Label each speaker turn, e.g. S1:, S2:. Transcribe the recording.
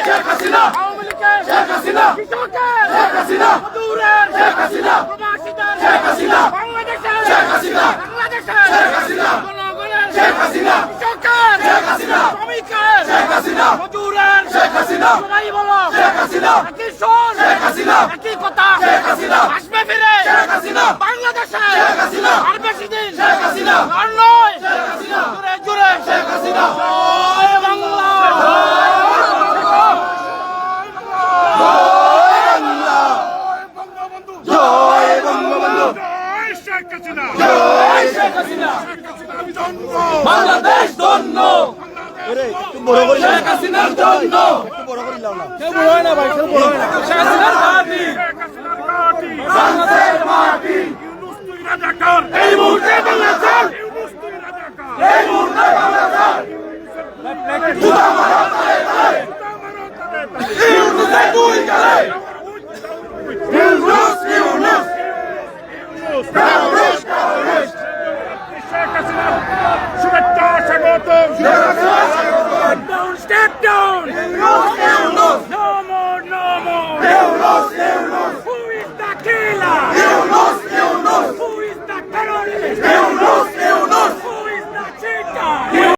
S1: শেখ হাসিনা,
S2: আওয়ামী লীগের
S1: শেখ হাসিনা,
S2: কৃষকের
S1: শেখ হাসিনা,
S2: মজদুরের
S1: শেখ হাসিনা,
S2: প্রবাসীদের
S1: শেখ হাসিনা,
S2: বাংলাদেশের
S1: শেখ হাসিনা,
S2: বাংলাদেশের
S1: শেখ হাসিনা,
S2: জনগণের
S1: শেখ হাসিনা,
S2: কৃষকের
S1: শেখ হাসিনা,
S2: শ্রমিকের
S1: শেখ হাসিনা,
S2: মজদুরের
S1: শেখ হাসিনা,
S2: সবাই বলো
S1: শেখ হাসিনা,
S2: একই সুর
S1: শেখ হাসিনা,
S2: একই কথা
S1: শেখ হাসিনা,
S2: আসবে ফিরে
S1: শেখ হাসিনা,
S2: বাংলাদেশে
S1: শেখ হাসিনা,
S2: আর বেশি দিন
S1: শেখ হাসিনা,
S2: আর নয়
S1: শেখ হাসিনা,
S2: জুড়ে জুড়ে
S1: শেখ হাসিনা,
S2: জয় বাংলা
S1: জয় বঙ্গবন্ধু,
S3: জয় শেখ হাসিনা,
S1: জয় শেখ হাসিনা,
S3: আমি ধন্য,
S1: বাংলাদেশ ধন্য, শেখ হাসিনার জন্য,
S2: কেউ বড় হয় না ভাই কেউ বড় হয় না
S1: শেখ হাসিনার ঘাঁটি,
S3: শেখ হাসিনার ঘাঁটি,
S1: বাংলাদেশের মাটি,
S3: ইউনূস তুই রাজাকার,
S1: এই মুহূর্তে বাংলাদেশ,
S3: ইউনূস তুই রাজাকার,
S1: এই মুহূর্তে বাংলাদেশ, জুতা মারো তালে তালে,